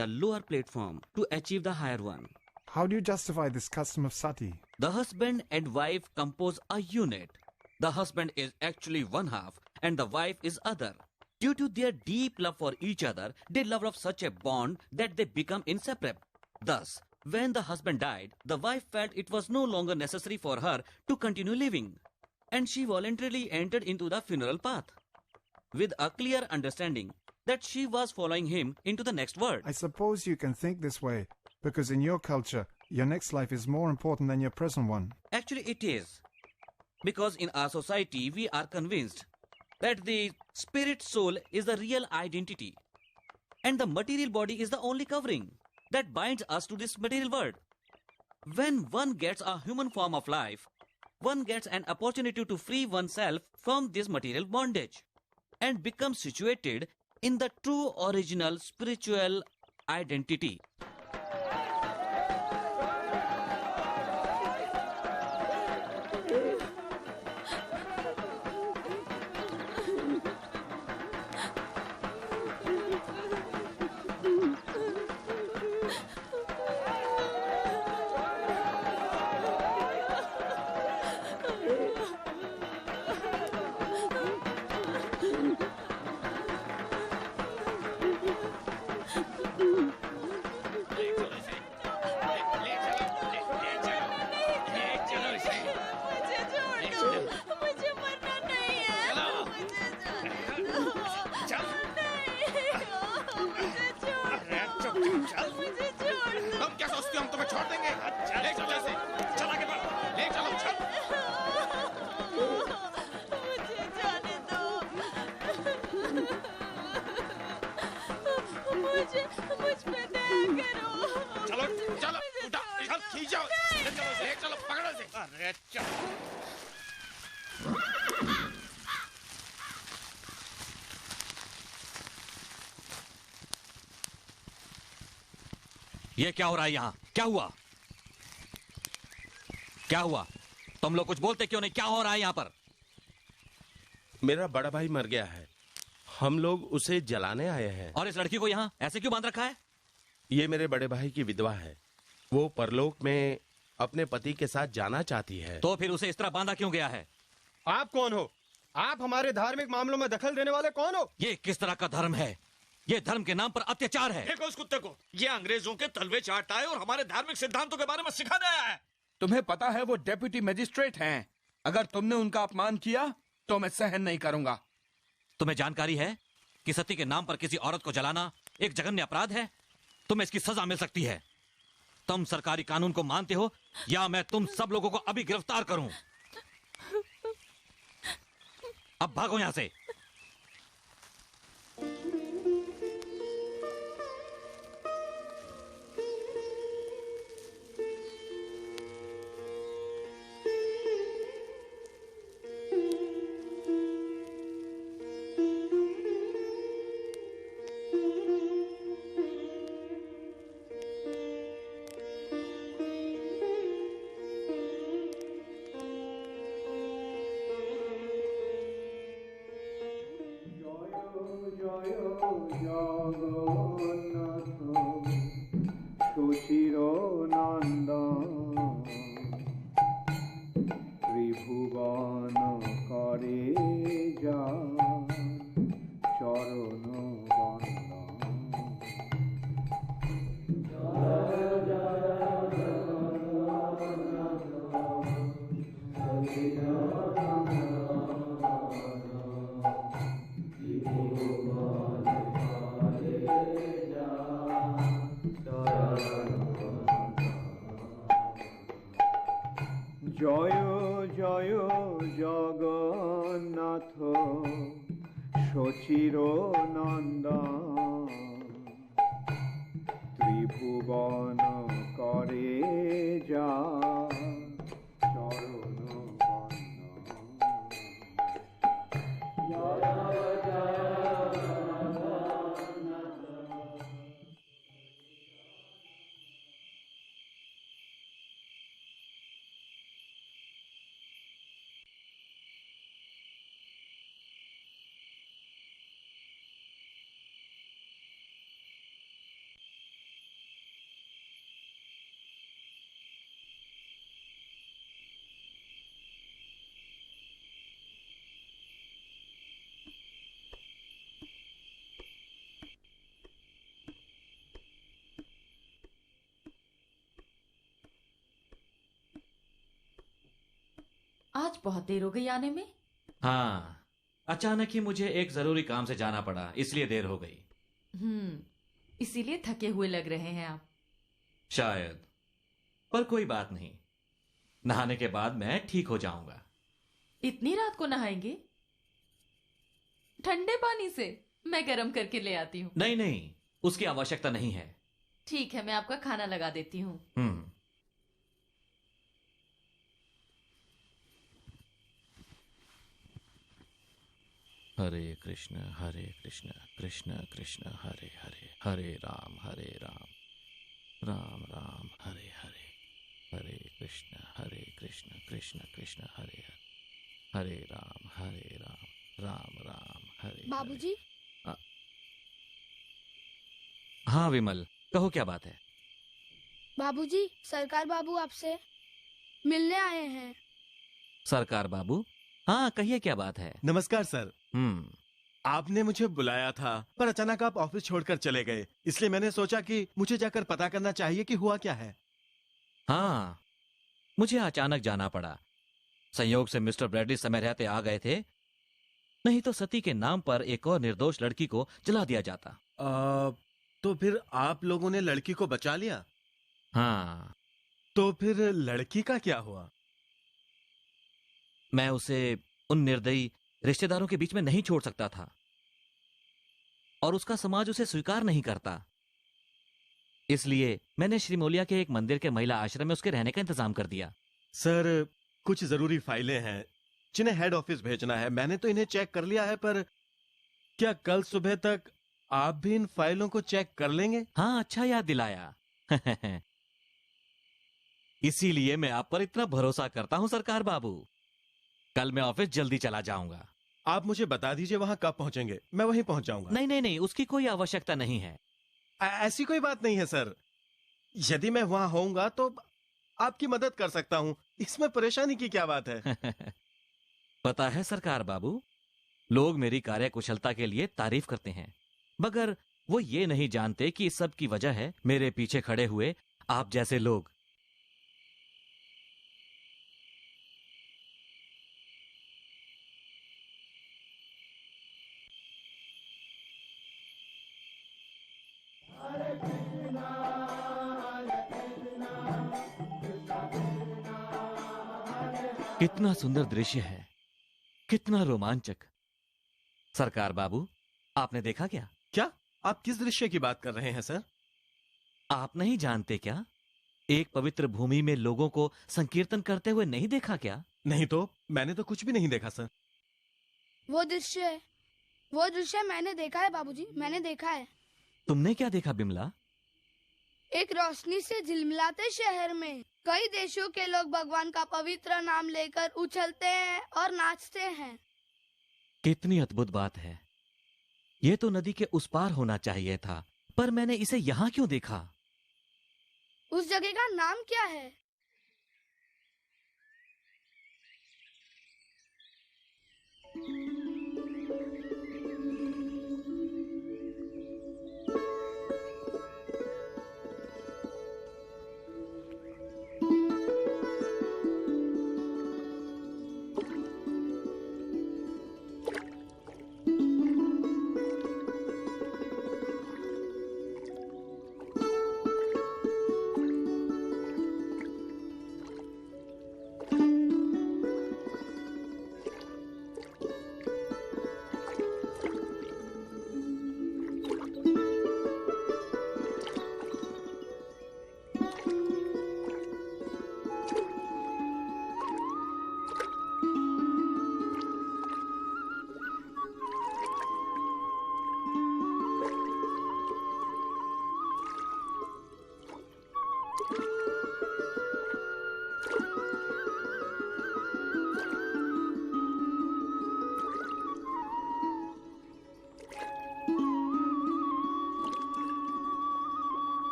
the lower platform to achieve the higher one. How do you justify this custom of sati? The husband and wife compose a unit. The husband is actually one half and the wife is other. Due to their deep love for each other, they love of such a bond that they become inseparable. Thus, when the husband died, the wife felt it was no longer necessary for her to continue living, and she voluntarily entered into the funeral path with a clear understanding that she was following him into the next world. I suppose you can think this way because in your culture, your next life is more important than your present one. Actually, it is. Because in our society, we are convinced that the spirit soul is the real identity and the material body is the only covering that binds us to this material world. When one gets a human form of life, one gets an opportunity to free oneself from this material bondage and become situated in the true original spiritual identity. ये क्या हो रहा है यहाँ? क्या हुआ? क्या हुआ? तुम लोग कुछ बोलते क्यों नहीं? क्या हो रहा है यहाँ पर? मेरा बड़ा भाई मर गया है, हम लोग उसे जलाने आए हैं। और इस लड़की को यहाँ ऐसे क्यों बांध रखा है? ये मेरे बड़े भाई की विधवा है, वो परलोक में अपने पति के साथ जाना चाहती है। तो फिर उसे इस तरह बांधा क्यों गया है? आप कौन हो? आप हमारे धार्मिक मामलों में दखल देने वाले कौन हो? ये किस तरह का धर्म है? ये धर्म के नाम पर अत्याचार है। देखो उस कुत्ते को, ये अंग्रेजों के तलवे चाटता है और हमारे धार्मिक सिद्धांतों के बारे में सिखाने आया है। तुम्हें पता है वो डेप्यूटी मजिस्ट्रेट हैं। अगर तुमने उनका अपमान किया तो मैं सहन नहीं करूंगा। तुम्हें जानकारी है कि सती के नाम पर किसी औरत को जलाना एक जघन्य अपराध है? तुम्हें इसकी सजा मिल सकती है। तुम सरकारी कानून को मानते हो या मैं तुम सब लोगों को अभी गिरफ्तार करूं? अब भागो यहां से। জয় জয় জগন্নাথ সচির নন্দন ত্রিভুবন করে যা চরণ आज बहुत देर हो गई आने में। हाँ, अचानक ही मुझे एक जरूरी काम से जाना पड़ा, इसलिए देर हो गई। इसीलिए थके हुए लग रहे हैं आप। शायद, पर कोई बात नहीं, नहाने के बाद मैं ठीक हो जाऊंगा। इतनी रात को नहाएंगे? ठंडे पानी से? मैं गर्म करके ले आती हूँ। नहीं नहीं, उसकी आवश्यकता नहीं है। ठीक है, मैं आपका खाना लगा देती हूँ। हरे कृष्ण कृष्ण कृष्ण हरे हरे, हरे राम राम राम हरे हरे, हरे कृष्ण कृष्ण कृष्ण हरे हरे, हरे राम राम राम हरे। बाबूजी। हाँ विमल, कहो क्या बात है? बाबूजी, सरकार बाबू आपसे मिलने आए हैं। सरकार बाबू? हाँ कहिए, क्या बात है? नमस्कार सर। आपने मुझे बुलाया था, पर अचानक आप ऑफिस छोड़कर चले गए, इसलिए मैंने सोचा कि मुझे जाकर पता करना चाहिए कि हुआ क्या है। हाँ, मुझे अचानक जाना पड़ा। संयोग से मिस्टर ब्रैडली समय रहते आ गए थे, नहीं तो सती के नाम पर एक और निर्दोष लड़की को जला दिया जाता। तो फिर आप लोगों ने लड़की को बचा लिया? हाँ। तो फिर लड़की का क्या हुआ? मैं उसे उन निर्दयी रिश्तेदारों के बीच में नहीं छोड़ सकता था, और उसका समाज उसे स्वीकार नहीं करता। इसलिए मैंने श्रीमोलिया के एक मंदिर के महिला आश्रम में उसके रहने का इंतजाम कर दिया। सर, कुछ जरूरी फाइलें हैं जिन्हें हेड ऑफिस भेजना है। मैंने तो इन्हें चेक कर लिया है, पर क्या कल सुबह तक आप भी इन फाइलों को चेक कर लेंगे? हाँ, अच्छा याद दिलाया। इसीलिए मैं आप पर इतना भरोसा करता हूं सरकार बाबू। कल मैं ऑफिस जल्दी चला जाऊंगा। आप मुझे बता दीजिए वहां कब पहुंचेंगे, मैं वहीं पहुंच जाऊंगा। नहीं नहीं नहीं, उसकी कोई आवश्यकता नहीं है। ऐसी कोई बात नहीं है सर। यदि मैं वहां होऊंगा तो आपकी मदद कर सकता हूं, इसमें परेशानी की क्या बात है? पता है सरकार बाबू, लोग मेरी कार्यकुशलता के लिए तारीफ करते हैं, मगर वो ये नहीं जानते कि इस सब की वजह है मेरे पीछे खड़े हुए आप जैसे लोग। कितना सुंदर दृश्य है, कितना रोमांचक। सरकार बाबू, आपने देखा क्या? क्या? आप किस दृश्य की बात कर रहे हैं सर? आप नहीं जानते क्या? एक पवित्र भूमि में लोगों को संकीर्तन करते हुए नहीं देखा क्या? नहीं तो, मैंने तो कुछ भी नहीं देखा सर। वो दृश्य मैंने देखा है बाबूजी, मैंने देखा है। तुमने क्या देखा बिमला? एक रोशनी से झिलमिलाते शहर में कई देशों के लोग भगवान का पवित्र नाम लेकर उछलते हैं और नाचते हैं। कितनी अद्भुत बात है। ये तो नदी के उस पार होना चाहिए था, पर मैंने इसे यहाँ क्यों देखा? उस जगह का नाम क्या है?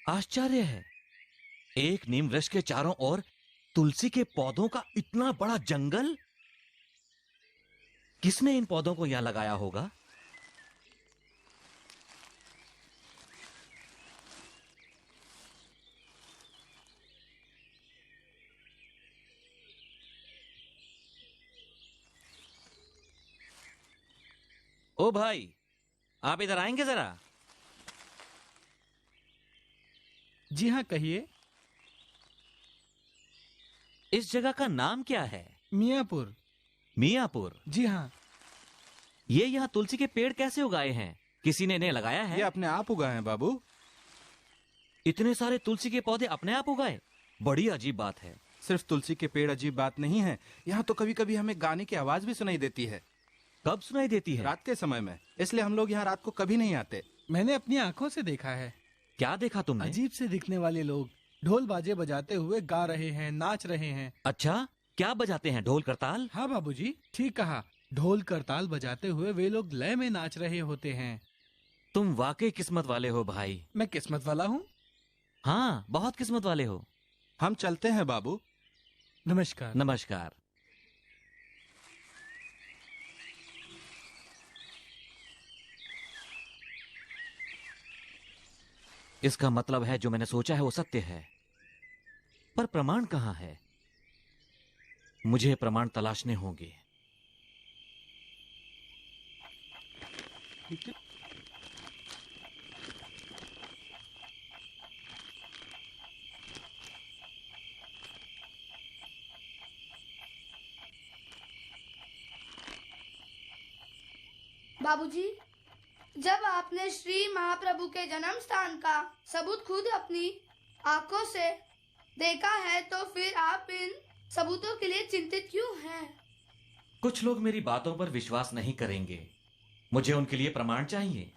आश्चर्य है, एक नीम वृक्ष के चारों ओर तुलसी के पौधों का इतना बड़ा जंगल। किसने इन पौधों को यहां लगाया होगा? ओ भाई, आप इधर आएंगे जरा? जी हाँ, कहिए। इस जगह का नाम क्या है? मियापुर। मियापुर? जी हाँ। ये यहाँ तुलसी के पेड़ कैसे उगाए हैं? किसी ने इन्हें लगाया है? ये अपने आप उगाए हैं बाबू। इतने सारे तुलसी के पौधे अपने आप उगाए? बड़ी अजीब बात है। सिर्फ तुलसी के पेड़ अजीब बात नहीं है, यहाँ तो कभी कभी हमें गाने की आवाज भी सुनाई देती है। कब सुनाई देती है? रात के समय में, इसलिए हम लोग यहाँ रात को कभी नहीं आते। मैंने अपनी आंखों से देखा है। क्या देखा तुमने? अजीब से दिखने वाले लोग ढोल बाजे बजाते हुए गा रहे हैं, नाच रहे हैं। अच्छा, क्या बजाते हैं? ढोल करताल? हाँ बाबूजी, ठीक कहा। ढोल करताल बजाते हुए वे लोग लय में नाच रहे होते हैं। तुम वाकई किस्मत वाले हो भाई। मैं किस्मत वाला हूँ? हाँ, बहुत किस्मत वाले हो। हम चलते हैं बाबू। नमस्कार। नमस्कार। इसका मतलब है जो मैंने सोचा है वो सत्य है, पर प्रमाण कहाँ है? मुझे प्रमाण तलाशने होंगे। बाबूजी, जब आपने श्री महाप्रभु के जन्म स्थान का सबूत खुद अपनी आंखों से देखा है, तो फिर आप इन सबूतों के लिए चिंतित क्यों हैं? कुछ लोग मेरी बातों पर विश्वास नहीं करेंगे, मुझे उनके लिए प्रमाण चाहिए।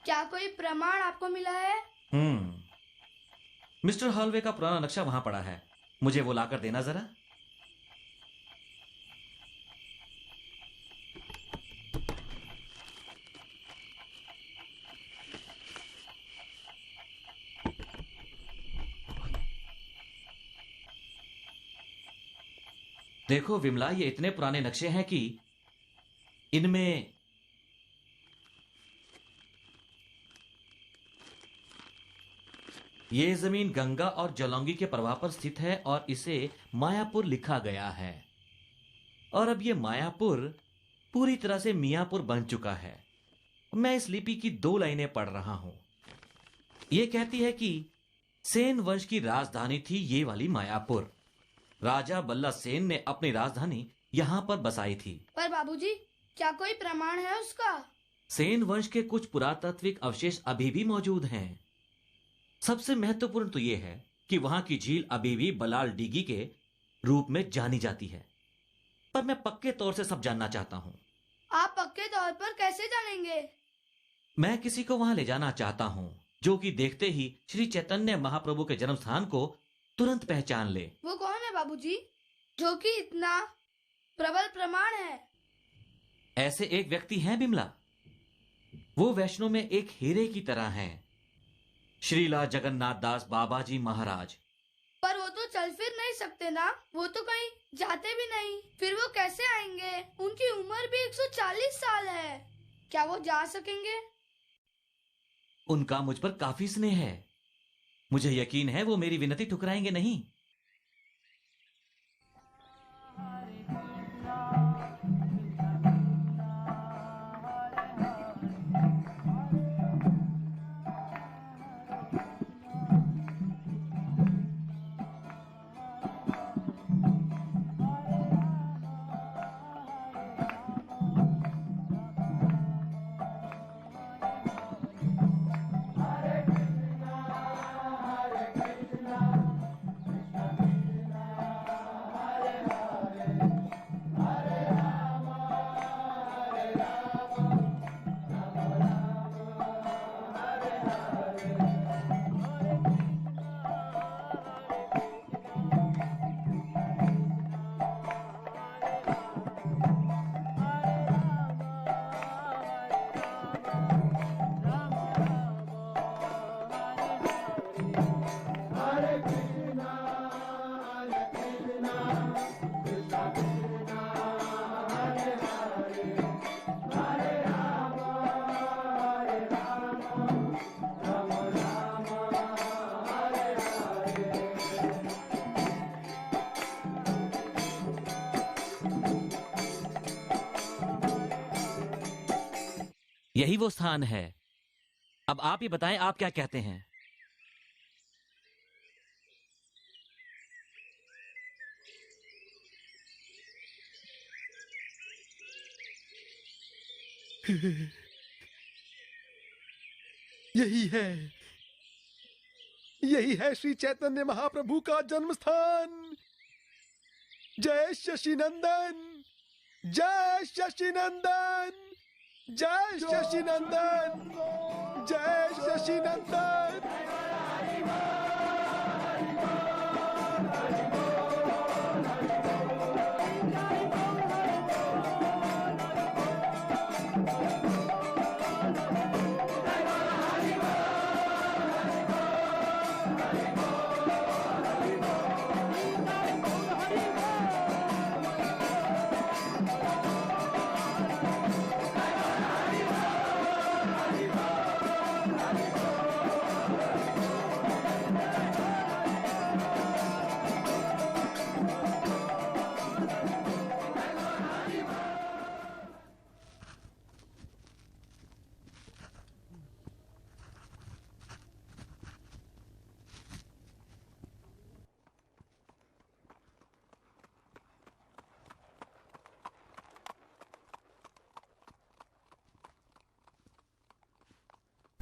क्या कोई प्रमाण आपको मिला है? मिस्टर हॉलवे का पुराना नक्शा वहां पड़ा है, मुझे वो लाकर देना जरा। देखो विमला, ये इतने पुराने नक्शे हैं कि इनमें ये जमीन गंगा और जलौंगी के प्रवाह पर स्थित है और इसे मायापुर लिखा गया है। और अब ये मायापुर पूरी तरह से मियापुर बन चुका है। मैं इस लिपि की 2 लाइनें पढ़ रहा हूं। ये कहती है कि सेन वंश की राजधानी थी ये वाली मायापुर। राजा बल्ला सेन ने अपनी राजधानी यहाँ पर बसाई थी। पर बाबूजी, क्या कोई प्रमाण है उसका? सेन वंश के कुछ पुरातात्विक अवशेष अभी भी मौजूद हैं। सबसे महत्वपूर्ण तो यह है कि वहां की झील अभी भी बलाल डीगी के रूप में जानी जाती है। पर मैं पक्के तौर से सब जानना चाहता हूँ। आप पक्के तौर पर कैसे जानेंगे? मैं किसी को वहां ले जाना चाहता हूँ जो कि देखते ही श्री चैतन्य महाप्रभु के जन्म स्थान को तुरंत पहचान ले। वो कौन है बाबूजी, जो कि इतना प्रबल प्रमाण है? ऐसे एक व्यक्ति हैं बिमला, वो वैष्णो में एक हीरे की तरह हैं, श्रीला जगन्नाथ दास बाबा जी महाराज। पर वो तो चल फिर नहीं सकते ना, वो तो कहीं जाते भी नहीं, फिर वो कैसे आएंगे? उनकी उम्र भी 140 साल है, क्या वो जा सकेंगे? उनका मुझ पर काफी स्नेह है, मुझे यकीन है वो मेरी विनती ठुकराएंगे नहीं। यही वो स्थान है। अब आप ही बताएं, आप क्या कहते हैं? यही है श्री चैतन्य महाप्रभु का जन्म स्थान। जय शशिनंदन, जय शशिनंदन, जय शशिनंदन, जय शशिनंदन।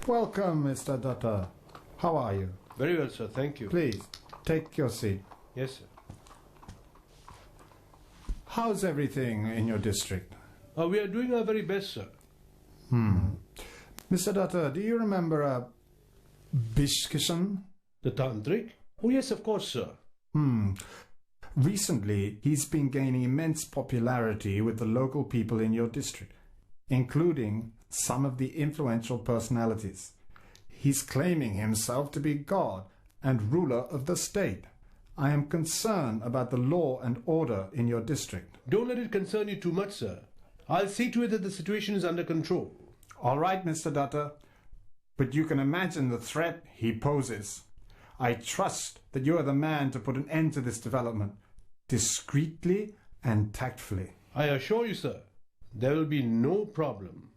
Welcome, Mr. Datta. How are you? Very well, sir. Thank you. Please, take your seat. Yes, sir. How's everything in your district? We are doing our very best, sir. Mr. Datta, do you remember Bishkishan? The Tantric? Oh, yes, of course, sir. Recently, he's been gaining immense popularity with the local people in your district, including some of the influential personalities. He's claiming himself to be God and ruler of the state. I am concerned about the law and order in your district. Don't let it concern you too much, sir. I'll see to it that the situation is under control. All right, Mr. Datta, but you can imagine the threat he poses. I trust that you are the man to put an end to this development, discreetly and tactfully. I assure you, sir, there will be no problem.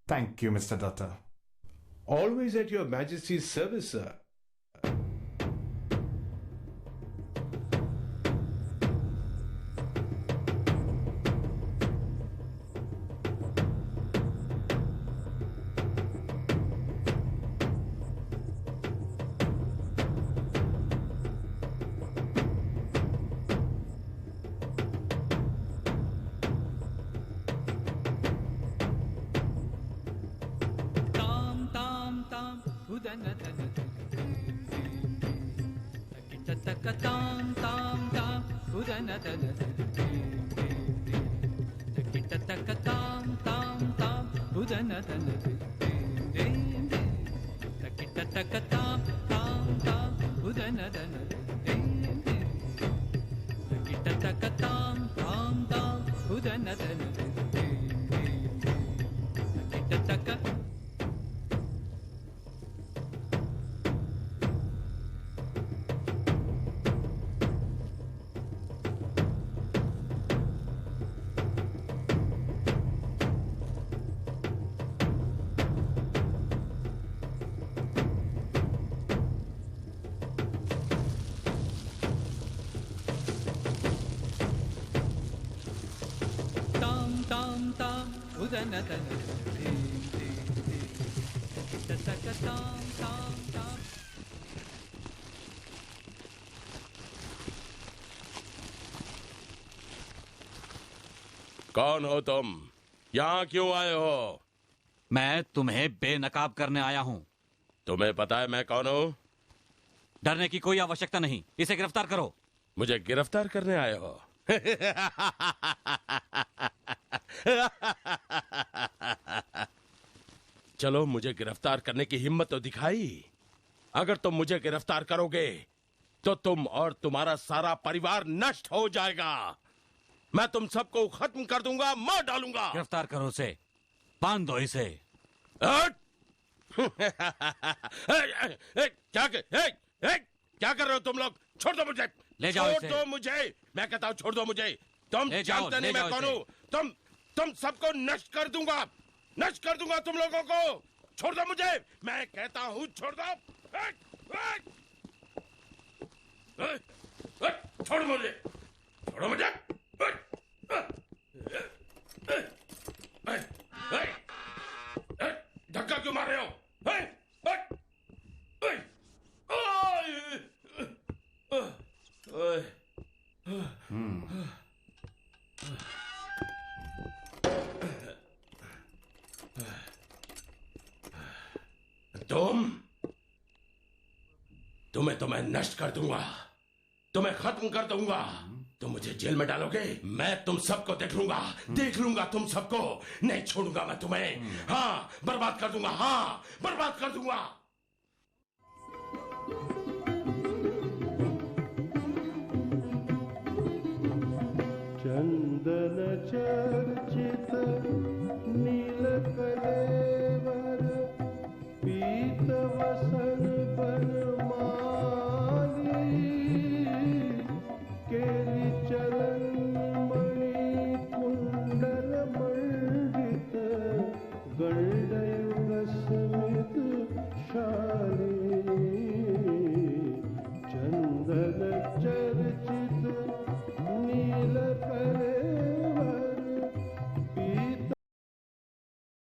Thank you, Mr. Datta. Always at your Majesty's service, sir. कौन हो तुम? यहाँ क्यों आए हो? मैं तुम्हें बेनकाब करने आया हूँ। तुम्हें पता है मैं कौन हूँ? डरने की कोई आवश्यकता नहीं, इसे गिरफ्तार करो। मुझे गिरफ्तार करने आए हो? चलो मुझे गिरफ्तार करने की हिम्मत तो दिखाई। अगर तुम मुझे गिरफ्तार करोगे तो तुम और तुम्हारा सारा परिवार नष्ट हो जाएगा। मैं तुम सबको खत्म कर दूंगा, मार डालूंगा। गिरफ्तार करो उसे, बांध दो इसे। क्या कर रहे हो तुम लोग? छोड़ दो मुझे, ले जाओ छोड़ दो मुझे। मैं कहता हूँ छोड़ दो मुझे। तुम जानते नहीं मैं कौन हूँ। तुम सबको नष्ट कर दूंगा। नष्ट कर दूंगा तुम लोगों को। छोड़ दो मुझे, मैं कहता हूं छोड़ दो। छोड़ मुझे, छोड़ो मुझे। धक्का क्यों मार रहे हो? तुम्हें तो मैं नष्ट कर दूंगा, तुम्हें खत्म कर दूंगा। तुम मुझे जेल में डालोगे, मैं तुम सबको देख लूंगा तुम सबको। नहीं छोड़ूंगा मैं तुम्हें। हाँ, बर्बाद कर दूंगा, हाँ बर्बाद कर दूंगा।